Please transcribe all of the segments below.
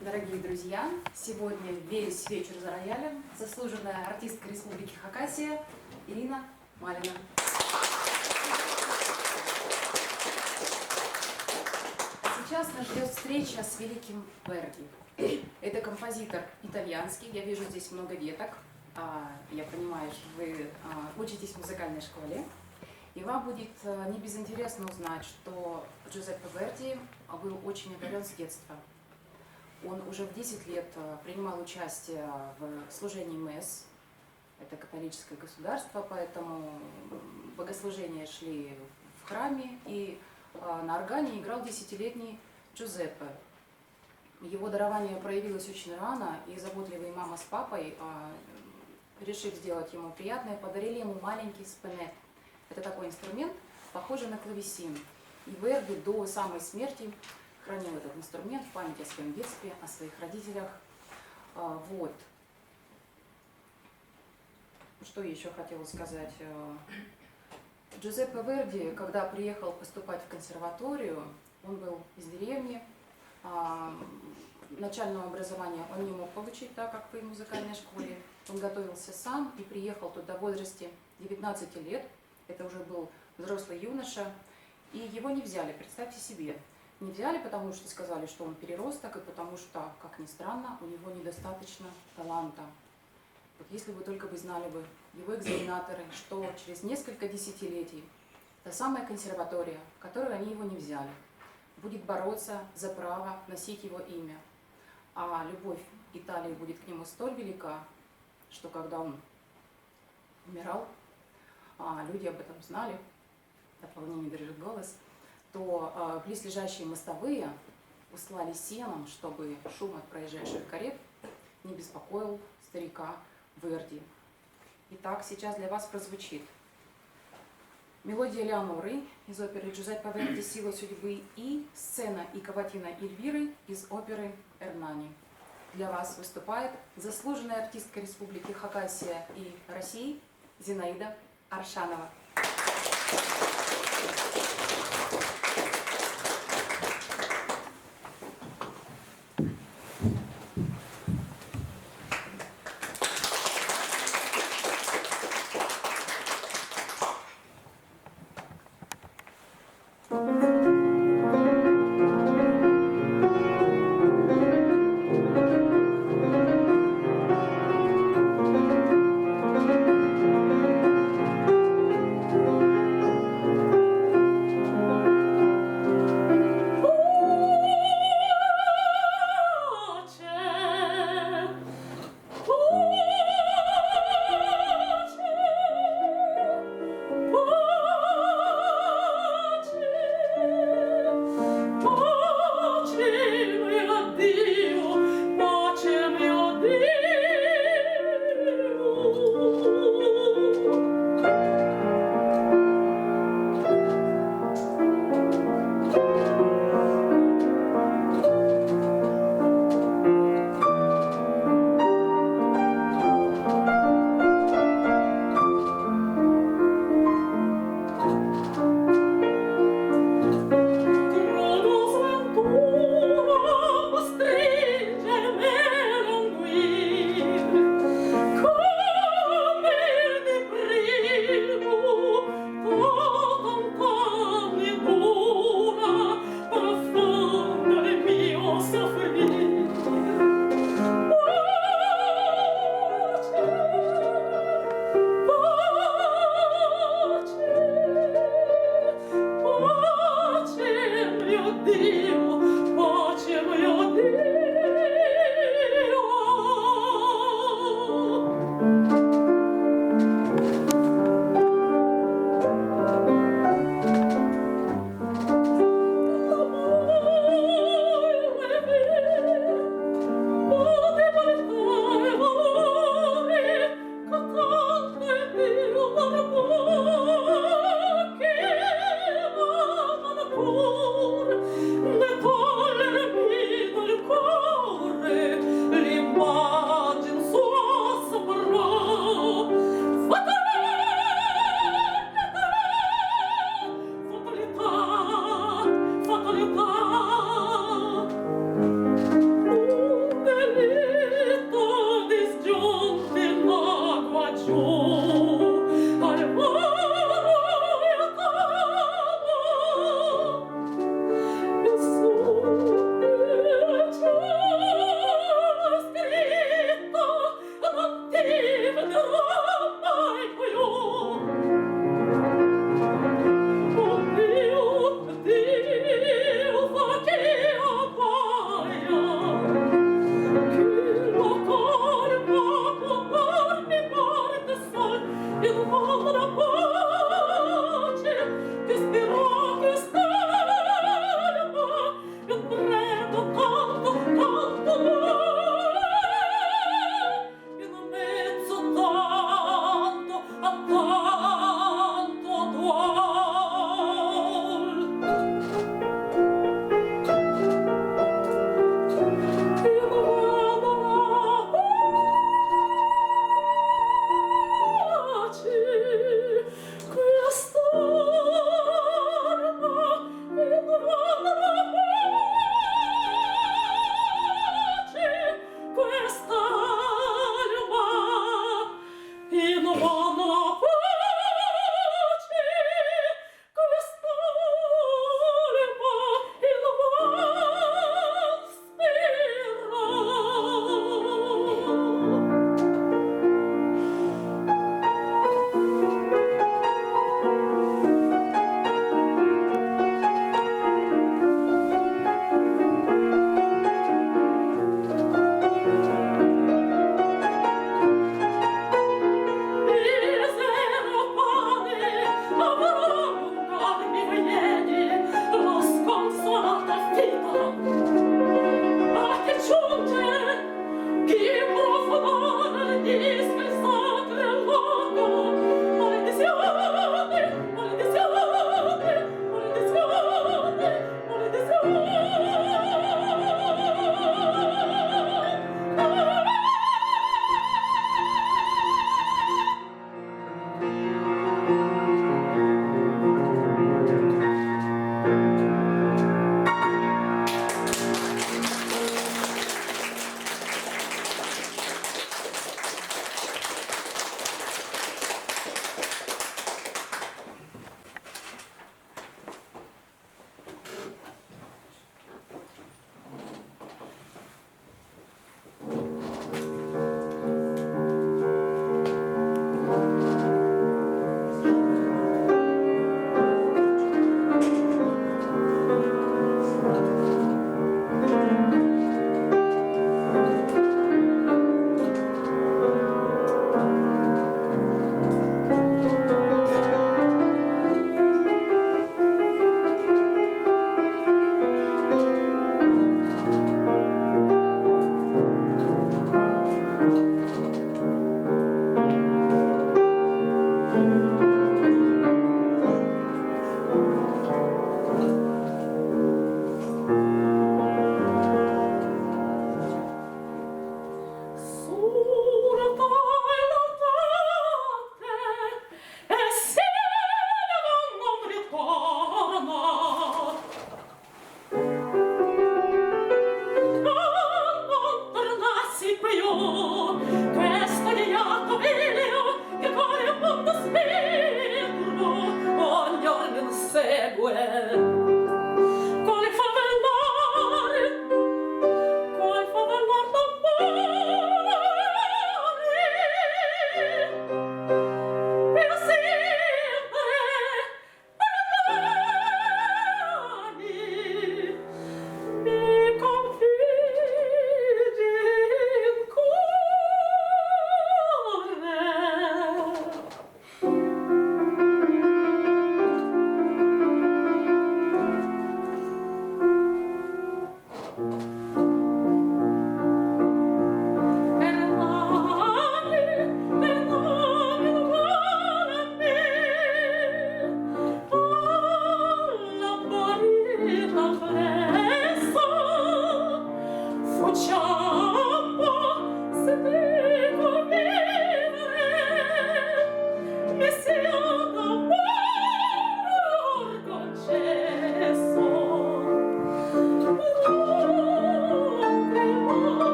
Дорогие друзья, сегодня весь вечер за роялем заслуженная артистка Республики Хакасия Ирина Малина. Сейчас нас ждет встреча с великим Верди. Это композитор итальянский, я вижу здесь много веток. Я понимаю, что вы учитесь в музыкальной школе. И вам будет не безинтересно узнать, что Джузеппе Верди был очень одарен с детства. Он уже в 10 лет принимал участие в служении МЭС, это католическое государство, поэтому богослужения шли в храме, и на органе играл 10-летний Джузеппе. Его дарование проявилось очень рано, и заботливые мама с папой, решив сделать ему приятное, подарили ему маленький спинет. Это такой инструмент, похожий на клавесин. И Верди до самой смерти хранил этот инструмент в память о своем детстве, о своих родителях. Вот. Что еще хотела сказать? Джузеппе Верди, когда приехал поступать в консерваторию, он был из деревни. Начального образования он не мог получить, так как в музыкальной школе. Он готовился сам и приехал туда в возрасте 19 лет. Это уже был взрослый юноша. И его не взяли, представьте себе. Не взяли, потому что сказали, что он переросток, и потому что, как ни странно, у него недостаточно таланта. Вот если вы только бы знали бы, его экзаменаторы, что через несколько десятилетий та самая консерватория, в которую они его не взяли, будет бороться за право носить его имя. А любовь Италии будет к нему столь велика, что когда он умирал, люди об этом знали, от волнения дрожит голос, то близлежащие мостовые услали сеном, чтобы шум от проезжающих карет не беспокоил старика Верди. Итак, сейчас для вас прозвучит мелодия Леоноры из оперы Джузеппе Верди «Сила судьбы» и сцена и каватина Эльвиры из оперы «Эрнани». Для вас выступает заслуженная артистка Республики Хакасия и России Зинаида Аршанова.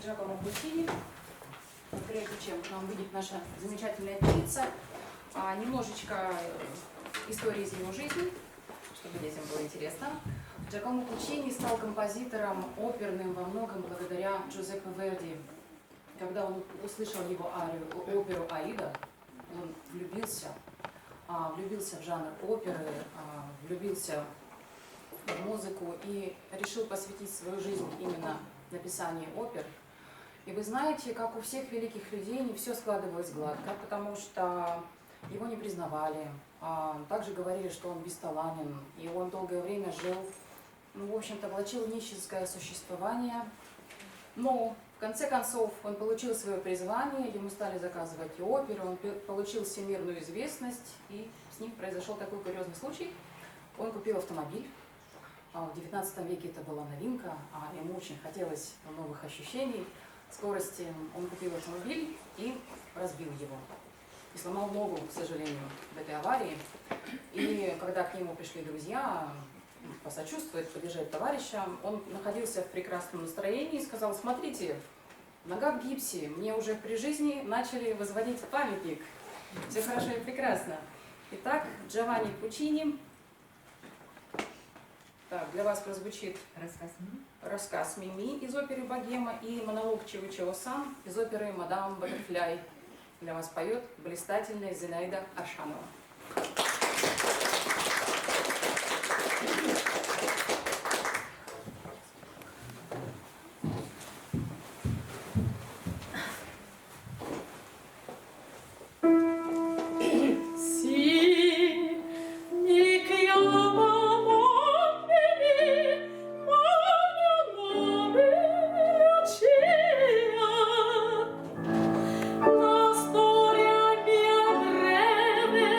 Джакомо Пучини. Прежде чем к нам выйдет наша замечательная певица, немножечко истории из его жизни, чтобы детям было интересно. Джакомо Пучини стал композитором оперным во многом благодаря Джузеппе Верди. Когда он услышал его оперу «Аида», он влюбился в жанр оперы, влюбился в музыку и решил посвятить свою жизнь именно написанию опер. И вы знаете, как у всех великих людей, не все складывалось гладко, потому что его не признавали. Также говорили, что он бесталанен, и он долгое время жил, в общем-то, влачил нищенское существование. Но в конце концов он получил свое призвание, ему стали заказывать и оперу, он получил всемирную известность, и с ним произошел такой курьезный случай. Он купил автомобиль, В XIX веке это была новинка, а ему очень хотелось новых ощущений, скорости. Он купил автомобиль и разбил его. И сломал ногу, к сожалению, в этой аварии. И когда к нему пришли друзья посочувствовать, поддержать товарища, он находился в прекрасном настроении и сказал: смотрите, нога в гипсе, мне уже при жизни начали возводить памятник. Все хорошо и прекрасно. Итак, Джованни Пучини. Так, для вас прозвучит рассказ Мими из оперы «Богема» и монолог Чио-Чио-сан из оперы «Мадам Баттерфляй». Для вас поет блистательная Зинаида Аршанова. La storia mia breve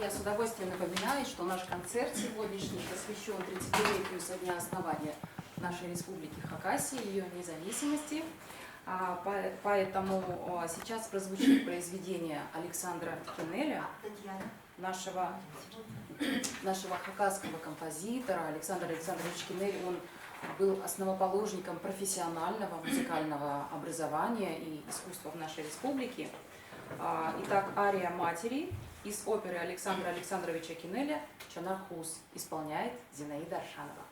я с удовольствием напоминаю, что наш концерт сегодняшний посвящен 30-летию со дня основания нашей республики Хакасия, ее независимости. Поэтому сейчас прозвучит произведение Александра Кинеля, нашего хакасского композитора. Александр Александрович Кинель, он был основоположником профессионального музыкального образования и искусства в нашей республике. Итак, ария матери из оперы Александра Александровича Кинеля «Чанархус» исполняет Зинаида Аршанова.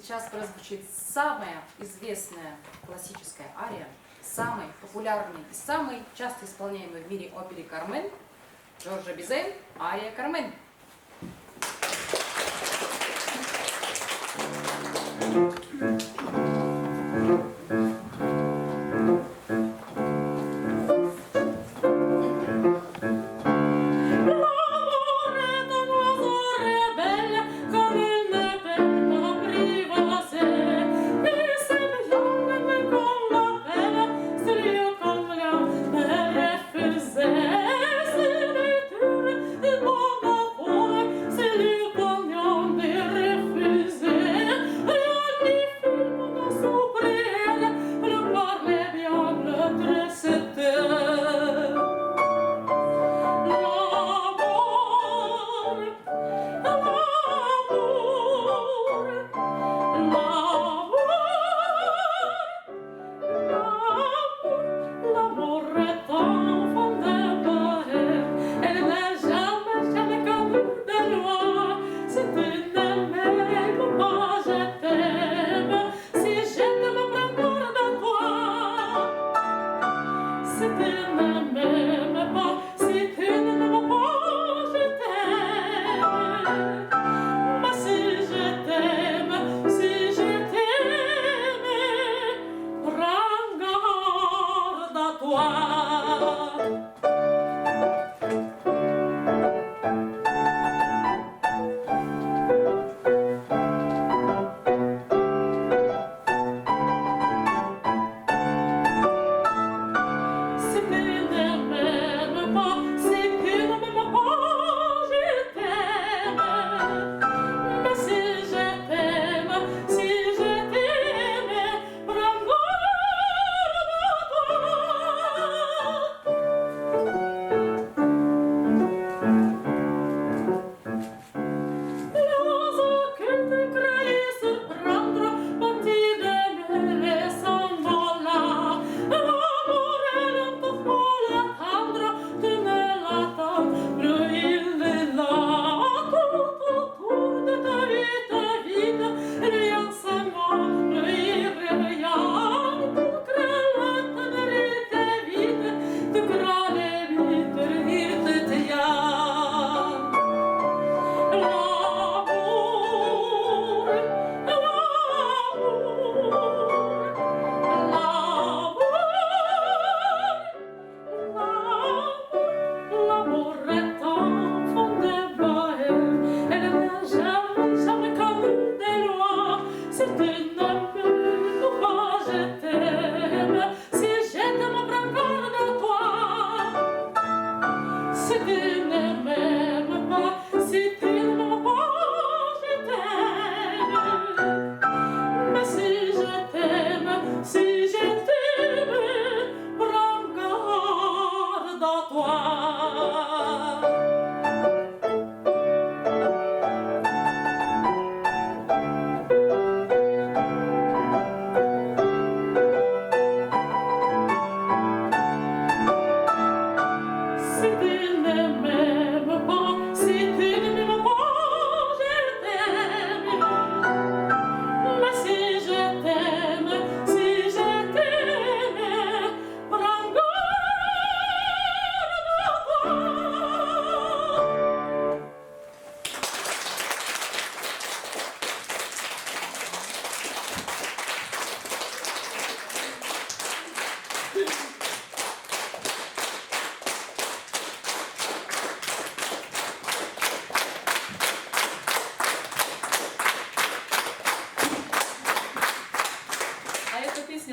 Сейчас прозвучит самая известная классическая ария, самый популярный и самый часто исполняемый в мире опере «Кармен» Жоржа Bizet, ария «Кармен».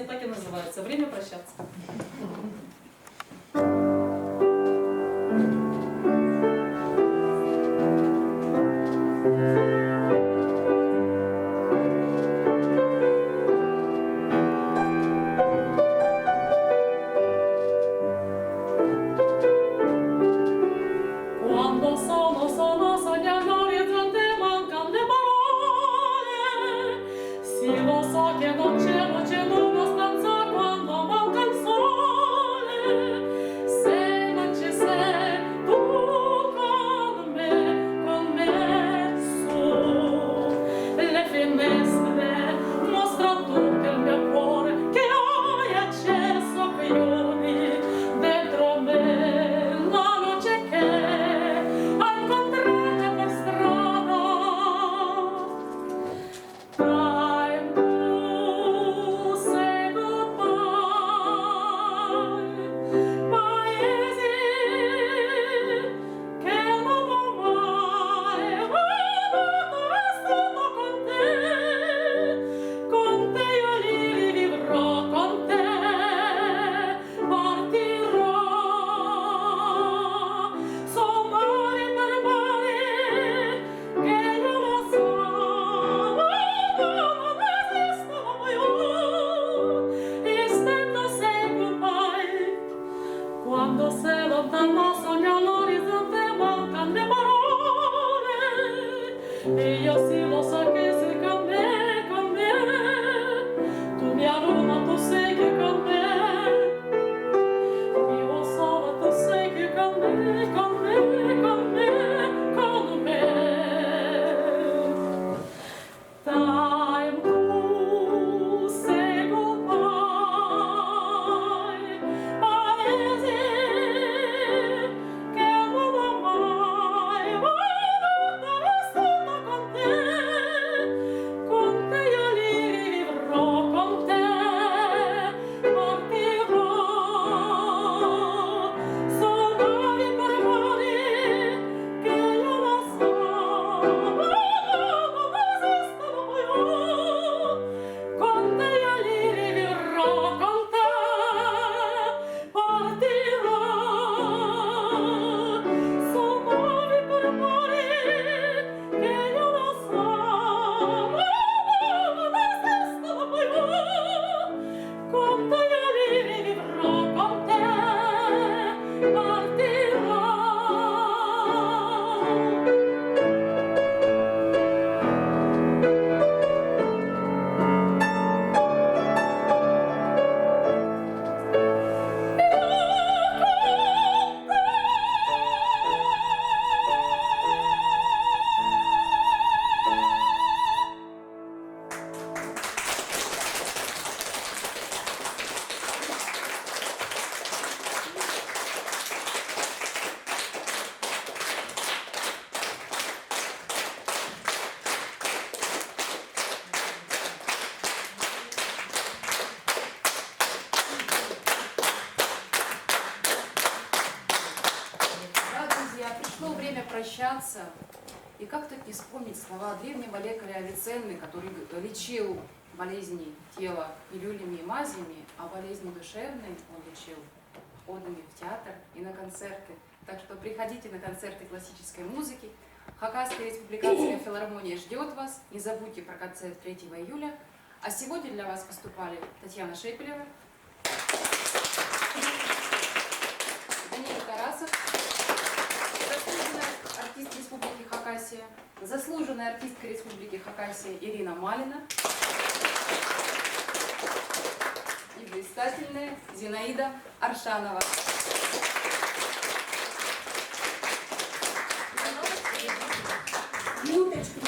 Так и называется «Время прощаться». Quando sono sognando all'orizzonte mancan le parole, sì lo so che non c'è luce in una stanza quando manca il sole, se non ci sei tu con me su le finestre mostra tutto il mio cuore che hai acceso chiudi dentro me la luce che quando sei lontano sogno all'orizzonte mancan le parole e io sì lo so che sei con me tu mi aroma, tu sei che con me io sono, tu sei che con me time to say goodbye paese che non ho mai voluto vissuto con te io li vivrò con te partirò sono nuovi parole che io lo so non esistono più con te io li vivrò con te partirò sono nuovi parole che io lo so non esistono più con te io li vivrò con te partirò. Да, друзья, пришло время прощаться. И как тут не вспомнить слова древнего лекаря Авиценны, который лечил болезни тела пилюлями и мазями, а болезни душевные он лечил ходами в театр и на концерты. Так что приходите на концерты классической музыки. Хакасская республиканская филармония ждет вас. Не забудьте про концерт 3 июля. А сегодня для вас выступали Татьяна Шепелева, Даниил Тарасов, заслуженный артист Республики Хакасия, заслуженная артистка Республики Хакасия Ирина Малина и блистательная Зинаида Аршанова. Минуточку.